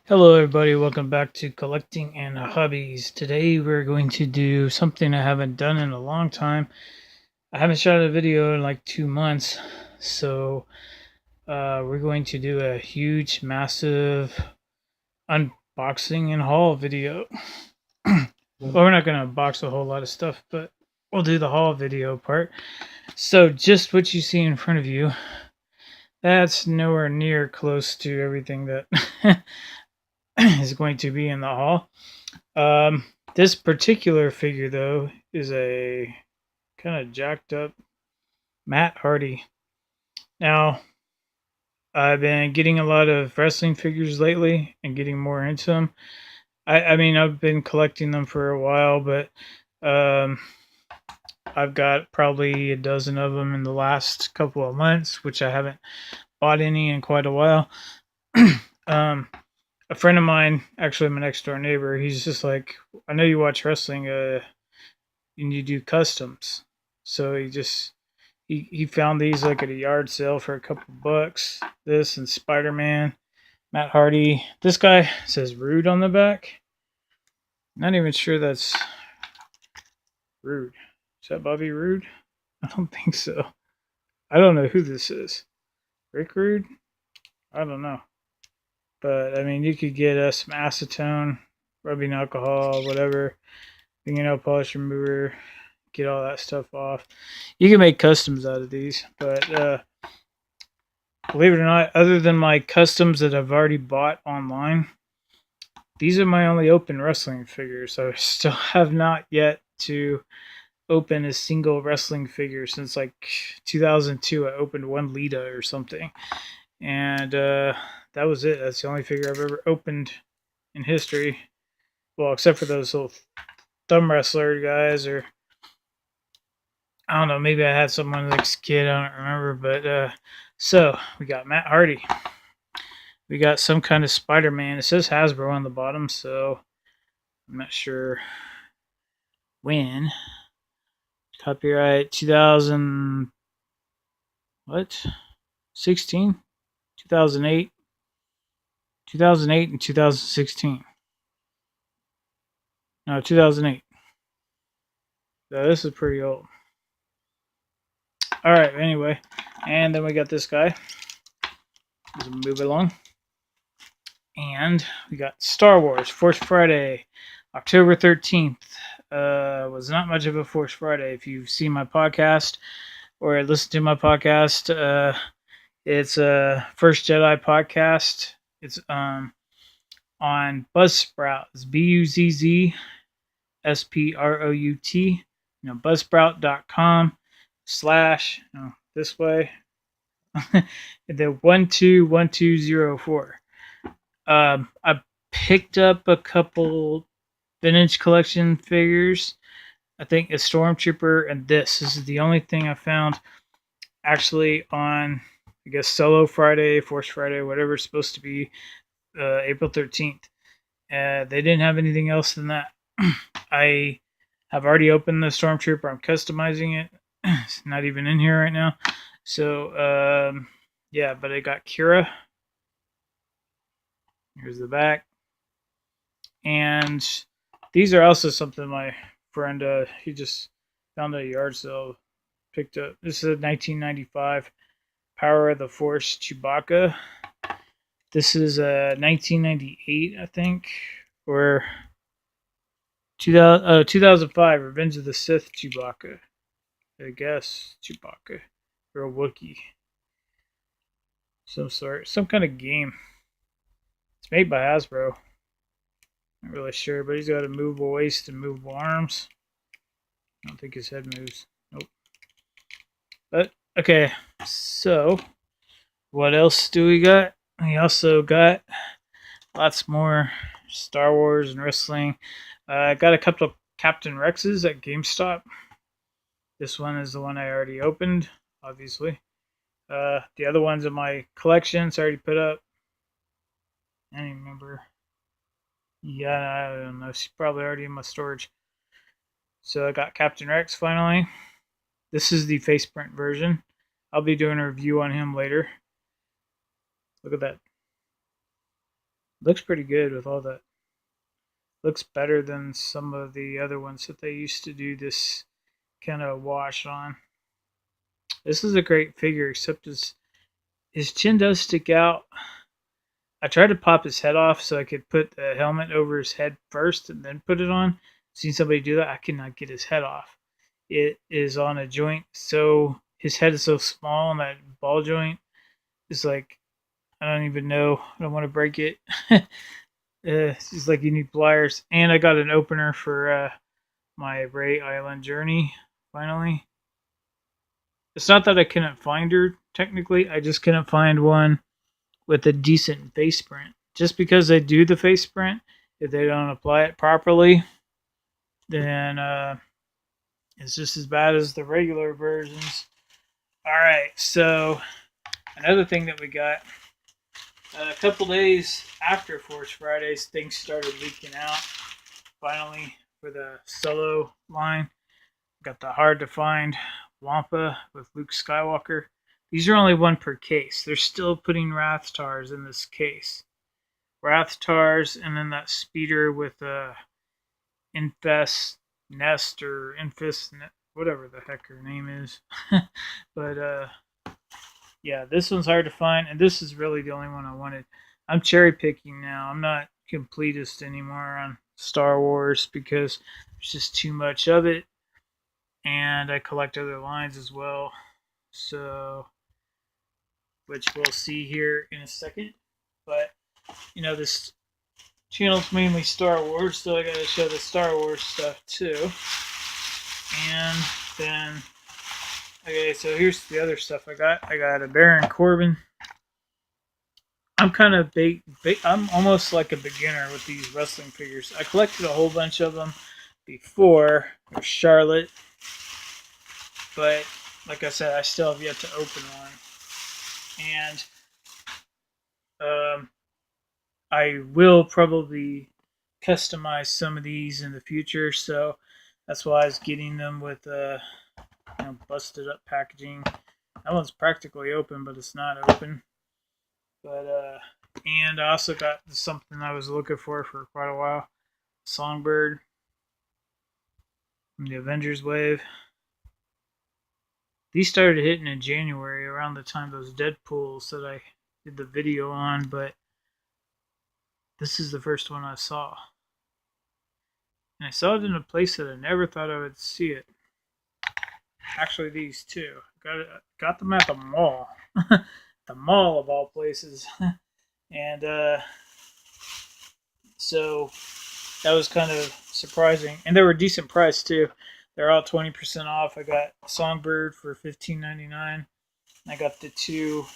Hello, everybody. Welcome back to Collecting and Hobbies. Today, we're going to do something I haven't done in a long time. I haven't shot a video in like 2 months, so we're going to do a huge, massive unboxing and haul video. Well, we're not going to unbox a whole lot of stuff, but we'll do the haul video part. So, just what you see in front of you, that's nowhere near close to everything that is going to be in the haul. This particular figure, though, is a kind of jacked up Matt Hardy. Now, I've been getting a lot of wrestling figures lately and getting more into them. I mean, I've been collecting them for a while, but um, I've got probably a dozen of them in the last couple of months, which I haven't bought any in quite a while. A friend of mine, actually my next door neighbor, he's just like, I know you watch wrestling, and you do customs. So he found these like at a yard sale for a couple bucks. This and Spider-Man, Matt Hardy. This guy says Roode on the back. Not even sure that's Roode. Is that Bobby Roode? I don't think so. I don't know who this is. Rick Rude? I don't know. But I mean, you could get some acetone, rubbing alcohol, whatever, fingernail polish remover, get all that stuff off. You can make customs out of these, but believe it or not, other than my customs that I've already bought online, these are my only open wrestling figures. I still have not yet to open a single wrestling figure since like 2002. I opened one Lita or something, and that was it. That's the only figure I've ever opened in history. Well, except for those little thumb wrestler guys, or I don't know, maybe I had someone like a kid, I don't remember. But so we got Matt Hardy. We got some kind of Spider-Man. It says Hasbro on the bottom, so I'm not sure when. Copyright 2000, what? 16? 2008? 2008 and 2016. No, 2008. So this is pretty old. Alright, anyway. And then we got this guy. Let's move along. And we got Star Wars Force Friday, October 13th. Was not much of a Force Friday. If you've seen my podcast or listened to my podcast, it's a First Jedi podcast. It's on Buzzsprout. It's BUZZSPROUT. Buzzsprout.com / this way. The 121204. I picked up a couple vintage collection figures. I think a Stormtrooper and this. This is the only thing I found actually on, I guess, Solo Friday, Force Friday, whatever it's supposed to be, April 13th. They didn't have anything else than that. I have already opened the Stormtrooper. I'm customizing it. It's not even in here right now. So, yeah, but I got Kira. Here's the back. And these are also something my friend, he just found at a yard sale, picked up. This is a 1995 Power of the Force Chewbacca. This is a 1998, I think, or 2005 Revenge of the Sith Chewbacca. I guess Chewbacca, or a Wookiee. Some sort, some kind of game. It's made by Hasbro. Not really sure, but he's got a movable waist and movable arms. I don't think his head moves. Nope. But, okay, so what else do we got? We also got lots more Star Wars and wrestling. I got a couple of Captain Rexes at GameStop. This one is the one I already opened, obviously. The other ones in my collection, it's already put up. I don't even remember. Yeah, I don't know. She's probably already in my storage. So I got Captain Rex finally. This is the face print version. I'll be doing a review on him later. Look at that. Looks pretty good with all that. Looks better than some of the other ones that they used to do this kind of wash on. This is a great figure, except his chin does stick out. I tried to pop his head off so I could put the helmet over his head first and then put it on. I've seen somebody do that. I cannot get his head off. It is on a joint, so his head is so small, and that ball joint is like, I don't even know. I don't want to break it. It's like you need pliers. And I got an opener for my Ray Island journey. Finally, it's not that I couldn't find her technically. I just couldn't find one with a decent face print. Just because they do the face print, if they don't apply it properly, then it's just as bad as the regular versions. All right, so another thing that we got, a couple days after Force Fridays, things started leaking out. Finally, for the solo line, got the hard to find Wampa with Luke Skywalker. These are only one per case. They're still putting Rathtars in this case. Rathtars, and then that speeder with Infest Nest or Infest, whatever the heck her name is. But yeah, this one's hard to find, and this is really the only one I wanted. I'm cherry picking now. I'm not completist anymore on Star Wars because there's just too much of it, and I collect other lines as well. So, which we'll see here in a second. But this channel's mainly Star Wars, so I gotta show the Star Wars stuff too. And then, okay, so here's the other stuff I got. I got a Baron Corbin. I'm kind of I'm almost like a beginner with these wrestling figures. I collected a whole bunch of them before Charlotte, but like I said, I still have yet to open one. And I will probably customize some of these in the future, so that's why I was getting them with busted up packaging. That one's practically open, but it's not open. But and I also got something I was looking for quite a while. Songbird from the Avengers wave. These started hitting in January, around the time those Deadpools that I did the video on, but this is the first one I saw. And I saw it in a place that I never thought I would see it. Actually, these two. Got them at the mall. The mall of all places. And so that was kind of surprising. And they were decent price too. They're all 20% off. I got Songbird for $15.99. I got the two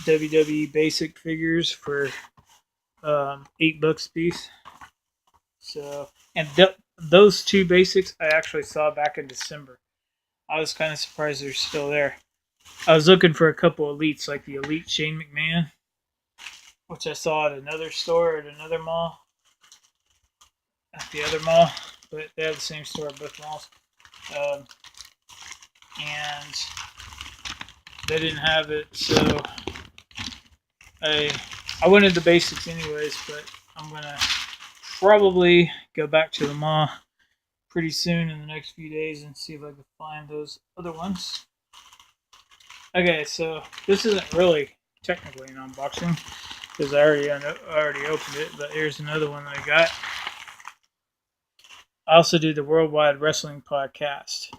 WWE basic figures for $8 a piece. So, and those two basics I actually saw back in December. I was kind of surprised they're still there. I was looking for a couple elites, like the Elite Shane McMahon, which I saw at another store at another mall. At the other mall, but they have the same store at both malls. And they didn't have it, so I wanted the basics anyways, but I'm gonna probably go back to the mall pretty soon in the next few days and see if I can find those other ones. Okay, so this isn't really technically an unboxing because I already opened it, but here's another one that I got. I also do the Worldwide Wrestling Podcast.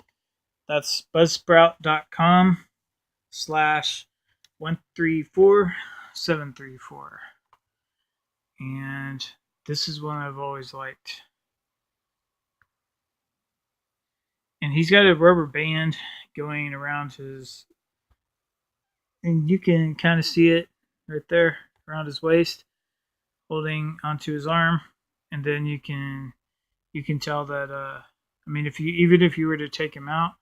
That's buzzsprout.com/134734. And this is one I've always liked. And he's got a rubber band going around his, and you can kind of see it right there around his waist, holding onto his arm. And then you can tell that even if you were to take him out,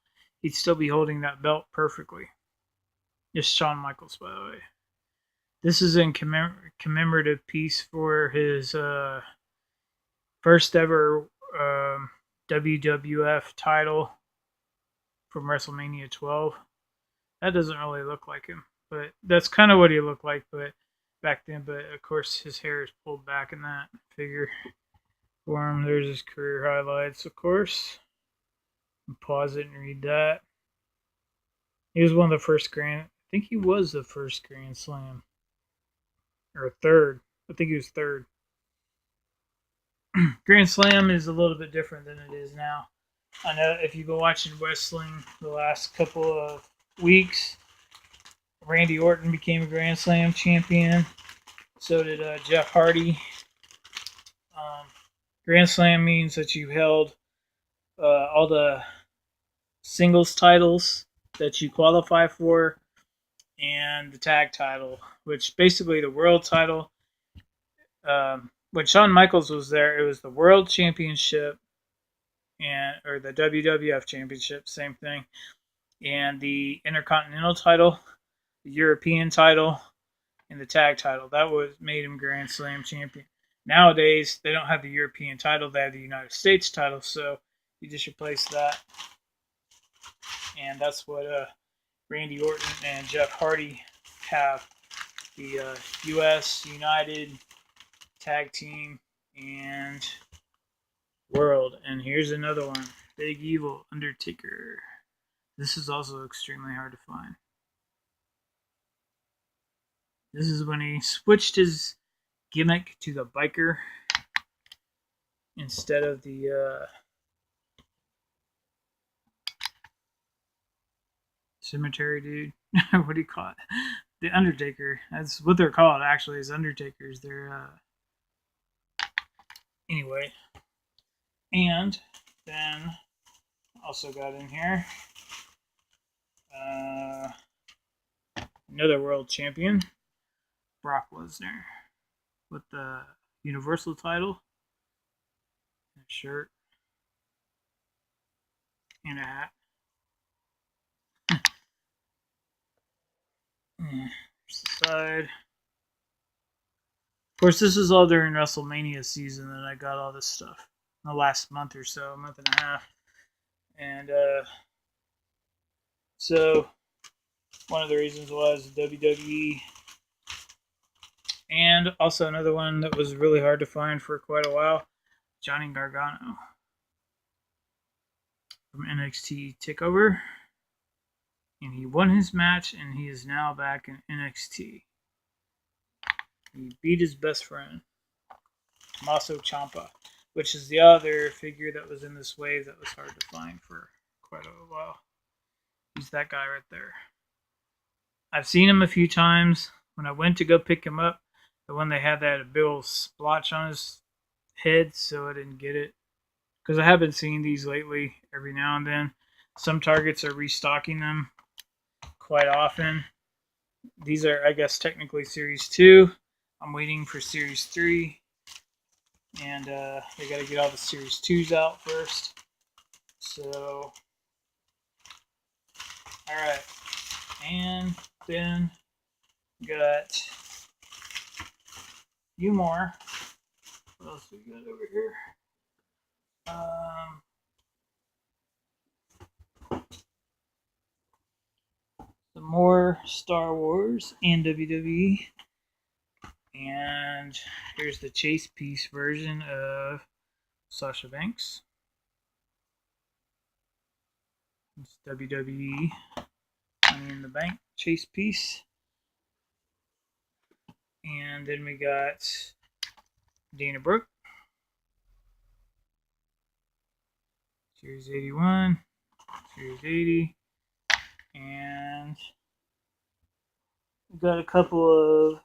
he'd still be holding that belt perfectly. It's Shawn Michaels, by the way. This is a commemorative piece for his first ever WWF title from WrestleMania 12. That doesn't really look like him, but that's kind of what he looked like. But back then, but of course his hair is pulled back in that figure for him. There's his career highlights, of course. Pause it and read that. He was one of the first I think he was the first Grand Slam. Or third. I think he was third. Grand Slam is a little bit different than it is now. I know if you've been watching wrestling the last couple of weeks, Randy Orton became a Grand Slam champion. So did Jeff Hardy. Grand Slam means that you held all the singles titles that you qualify for and the tag title, which basically the world title. When Shawn Michaels was there, it was the World Championship or the WWF Championship, same thing, and the Intercontinental title, the European title, and the tag title. That made him Grand Slam champion. Nowadays, they don't have the European title; they have the United States title. So you just replace that, and that's what Randy Orton and Jeff Hardy have: the U.S. United Tag Team and World. And here's another one: Big Evil Undertaker. This is also extremely hard to find. This is when he switched his gimmick to the biker instead of the cemetery dude. What do you call it? The Undertaker. That's what they're called, actually, is Undertakers. They're anyway. And then also got in here another world champion, Brock Lesnar, with the Universal title, and a shirt, and a hat. There's the side. Of course, this is all during WrestleMania season that I got all this stuff. In the last month or so, a month and a half. And so one of the reasons was WWE. And also another one that was really hard to find for quite a while, Johnny Gargano from NXT TakeOver. And he won his match, and he is now back in NXT. He beat his best friend, Tommaso Ciampa, which is the other figure that was in this wave that was hard to find for quite a while. He's that guy right there. I've seen him a few times. When I went to go pick him up, the one they had that big old splotch on his head, so I didn't get it. Because I have been seeing these lately every now and then. Some Targets are restocking them quite often. These are, I guess, technically Series 2. I'm waiting for Series 3. And they got to get all the Series 2s out first. So, alright. And then got a few more. What else we got over here? Some more Star Wars and WWE. And here's the chase piece version of Sasha Banks. It's WWE Money in the Bank chase piece. And then we got Dana Brooke. Series 81. Series 80. And we got a couple of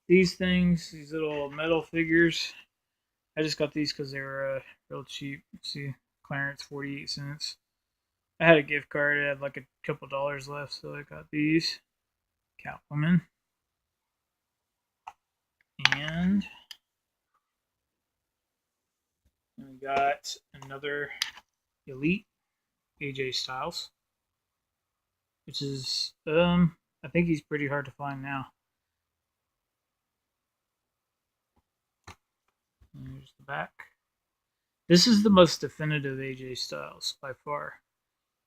these things, these little metal figures. I just got these because they were real cheap. See, clearance 48 cents. I had a gift card. I had like a couple dollars left, so I got these. Catwoman. And we got another Elite AJ Styles, which is I think he's pretty hard to find now. There's the back. This is the most definitive AJ Styles by far.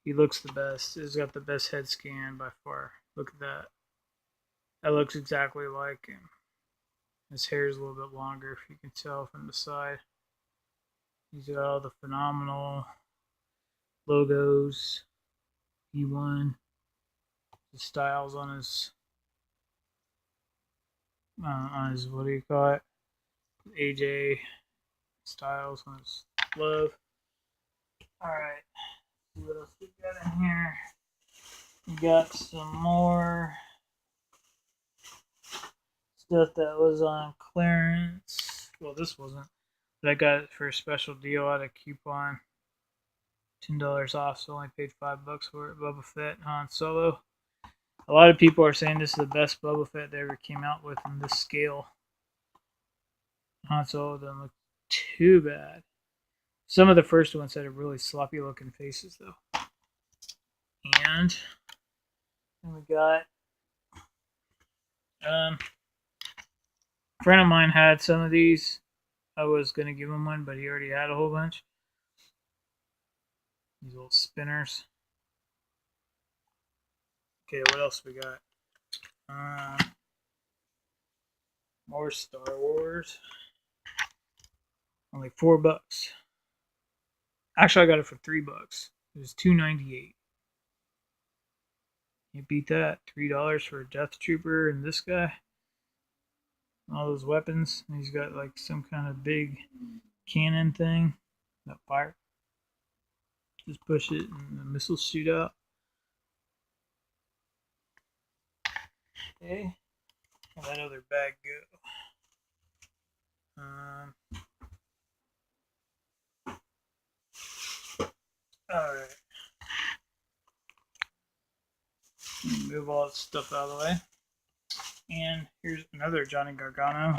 He looks the best. He's got the best head scan by far. Look at that. That looks exactly like him. His hair is a little bit longer, if you can tell from the side. He's got all the phenomenal logos. E1, the styles on his what do you call it? AJ styles on his glove. All right, see what else we got in here. We got some more stuff that was on clearance. Well, this wasn't, but I got it for a special deal at a coupon. $10 off, so I only paid $5 for it. Boba Fett, Han Solo. A lot of people are saying this is the best Boba Fett they ever came out with in this scale. Han Solo doesn't look too bad. Some of the first ones had a really sloppy looking faces though. And then we got a friend of mine had some of these. I was gonna give him one, but he already had a whole bunch. These little spinners. Okay, what else we got? More Star Wars. Only $4. Actually, I got it for $3. It was $2.98. You beat that. $3 for a Death Trooper and this guy. All those weapons. He's got like some kind of big cannon thing that fire. Just push it and the missiles shoot out. Okay. Where'd that other bag go? Alright. Move all that stuff out of the way. And here's another Johnny Gargano.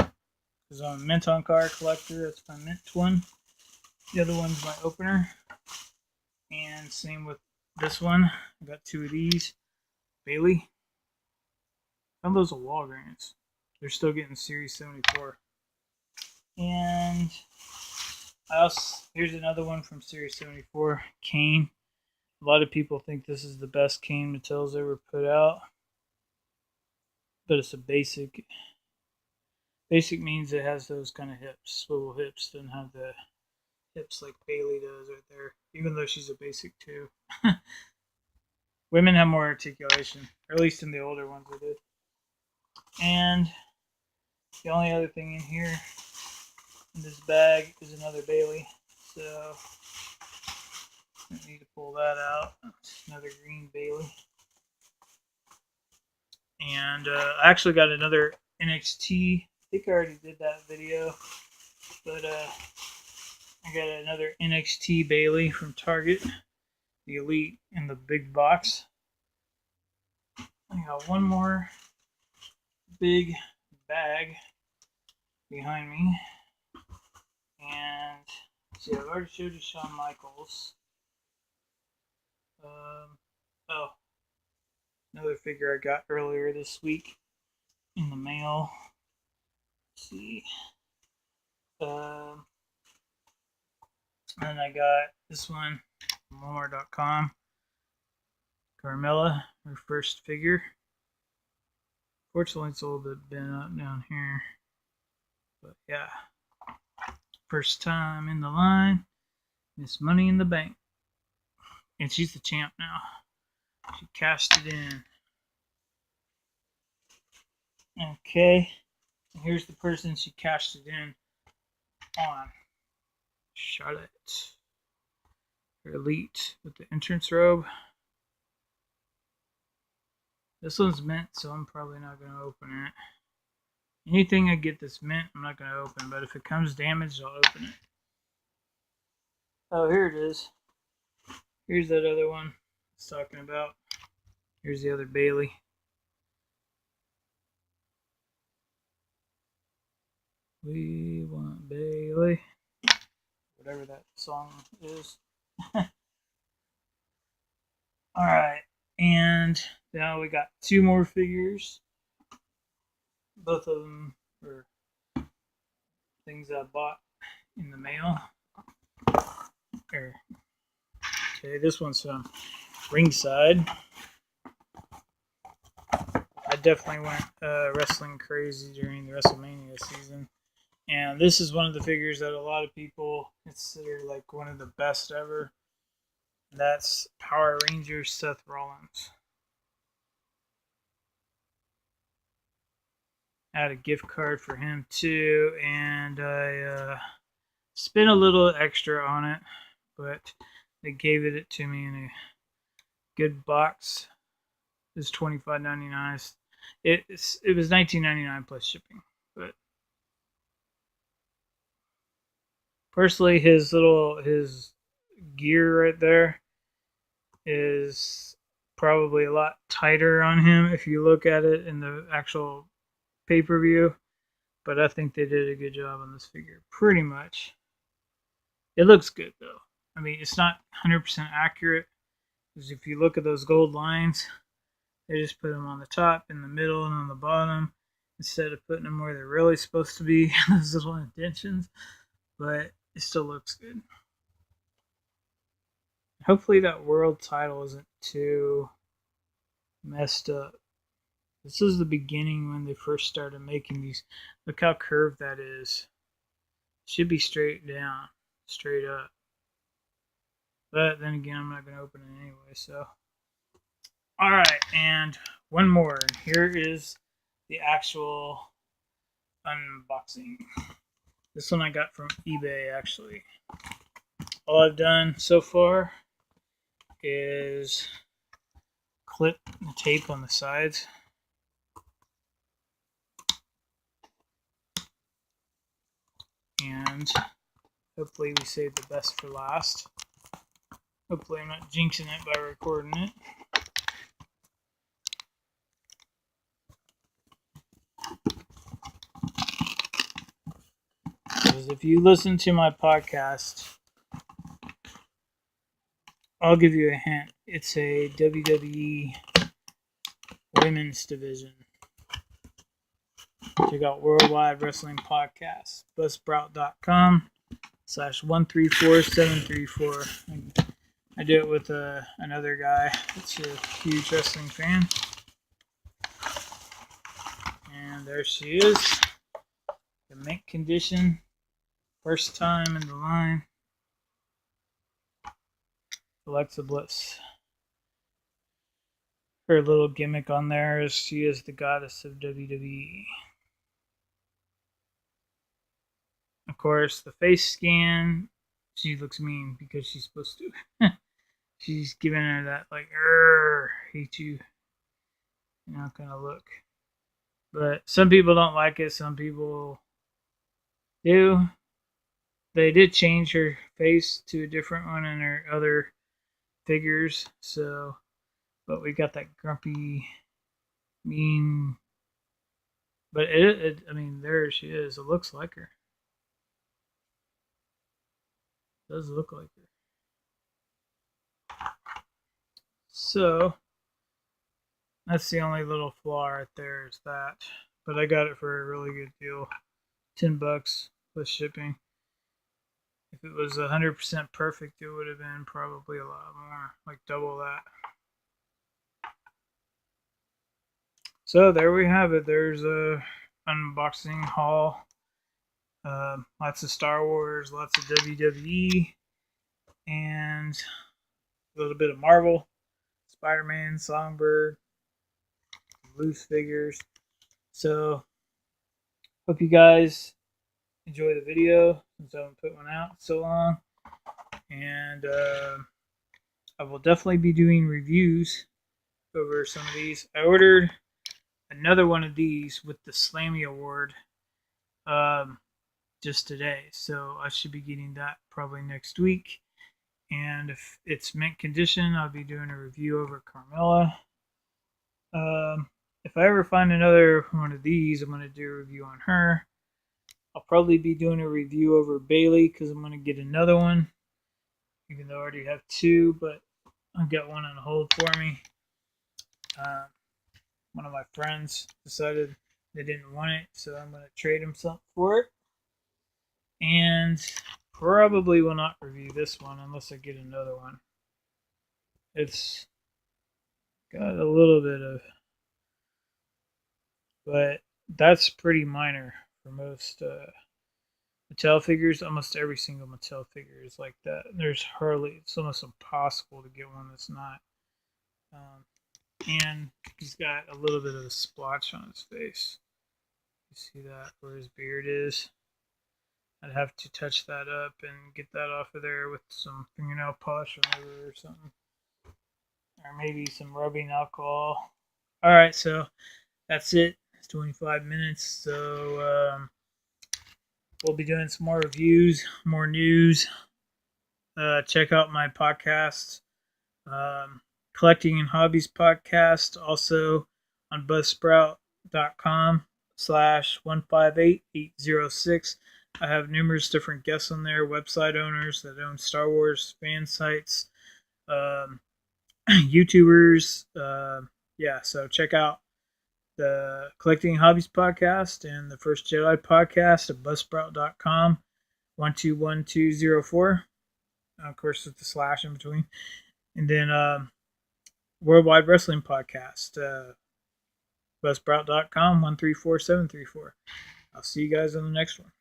This is a mint on car collector. That's my mint one. The other one's my opener. And same with this one. I got 2 of these. Bailey. Found those at Walgreens. They're still getting Series 74. And here's another one from Series 74. Kane. A lot of people think this is the best Kane Mattel's ever put out. But it's a basic. Basic means it has those kind of hips. Swivel hips. Doesn't have the hips like Bailey does right there. Even though she's a basic too. Women have more articulation. Or at least in the older ones they did. And the only other thing in here in this bag is another Bailey. So I need to pull that out. That's another green Bailey. And I actually got another NXT. I think I already did that video. But I got another NXT Bailey from Target. The Elite in the big box. I got one more big bag behind me. And see, I've already showed you Shawn Michaels. Another figure I got earlier this week in the mail. Let's see. And I got this one from Walmart.com. Carmella, her first figure. Fortunately, it's a little bit bent up down here. But yeah. First time in the line. Miss Money in the Bank. And she's the champ now. She cashed it in. Okay. And here's the person she cashed it in on. Charlotte. Her Elite with the entrance robe. This one's mint, so I'm probably not going to open it. Anything I get that's mint, I'm not going to open. But if it comes damaged, I'll open it. Oh, here it is. Here's that other one I was talking about. Here's the other Bailey. We want Bailey. Whatever that song is. Alright. And now we got 2 more figures. Both of them are things I bought in the mail. Okay, this one's from Ringside. I definitely went wrestling crazy during the WrestleMania season. And this is one of the figures that a lot of people consider like one of the best ever. That's Power Rangers Seth Rollins. I had a gift card for him too, and I spent a little extra on it, but they gave it to me in a good box. It's $25.99. It was $19.99 plus shipping, but personally, his gear right there is probably a lot tighter on him if you look at it in the actual pay-per-view, but I think they did a good job on this figure. Pretty much. It looks good though. I mean, it's not 100% accurate, because if you look at those gold lines, they just put them on the top, in the middle, and on the bottom, instead of putting them where they're really supposed to be, those little indentions. But it still looks good. Hopefully that world title isn't too messed up. This is the beginning when they first started making these. Look how curved that is. It should be straight down, straight up. But then again, I'm not going to open it anyway, so. Alright, and one more. Here is the actual unboxing. This one I got from eBay, actually. All I've done so far is clip the tape on the sides. And hopefully we save the best for last. Hopefully I'm not jinxing it by recording it. Because if you listen to my podcast, I'll give you a hint. It's a WWE women's division. Check out Worldwide Wrestling Podcast. Buzzsprout.com/134734. I do it with another guy that's a huge wrestling fan. And there she is. The mint condition. First time in the line. Alexa Bliss. Her little gimmick on there is she is the goddess of WWE. Of course, the face scan, she looks mean because she's supposed to. She's giving her that, like, hate you, kind of look. But some people don't like it, some people do. They did change her face to a different one in her other figures, so, but we got that grumpy, mean, but I mean, there she is. It looks like her. It does look like her. So, that's the only little flaw right there is that. But I got it for a really good deal. $10 plus shipping. If it was 100% perfect, it would have been probably a lot more, like double that. So there we have it. There's a unboxing haul. Lots of Star Wars, lots of WWE, and a little bit of Marvel. Spider-Man, Songbird, loose figures. So, hope you guys enjoy the video since I haven't put one out so long. And I will definitely be doing reviews over some of these. I ordered another one of these with the Slammy Award just today, so I should be getting that probably next week. And if it's mint condition, I'll be doing a review over Carmella. If I ever find another one of these, I'm going to do a review on her. I'll probably be doing a review over Bailey because I'm going to get another one, even though I already have two, but I've got one on hold for me. One of my friends decided they didn't want it, so I'm going to trade him something for it. And probably will not review this one unless I get another one. It's got a little bit of but that's pretty minor for most Mattel figures. Almost every single Mattel figure is like that. There's hardly, it's almost impossible to get one that's not. Um, and he's got a little bit of a splotch on his face. You see that where his beard is? I'd have to touch that up and get that off of there with some fingernail polish remover or something. Or maybe some rubbing alcohol. Alright, so that's it. It's 25 minutes. So we'll be doing some more reviews, more news. Check out my podcast, Collecting and Hobbies podcast, also on buzzsprout.com/158806. I have numerous different guests on there, website owners that own Star Wars fan sites, YouTubers. Yeah, so check out the Collecting and Hobbies podcast and the First Jedi podcast at buzzsprout.com 121204. Of course, with the slash in between. And then Worldwide Wrestling Podcast, buzzsprout.com 134734. I'll see you guys on the next one.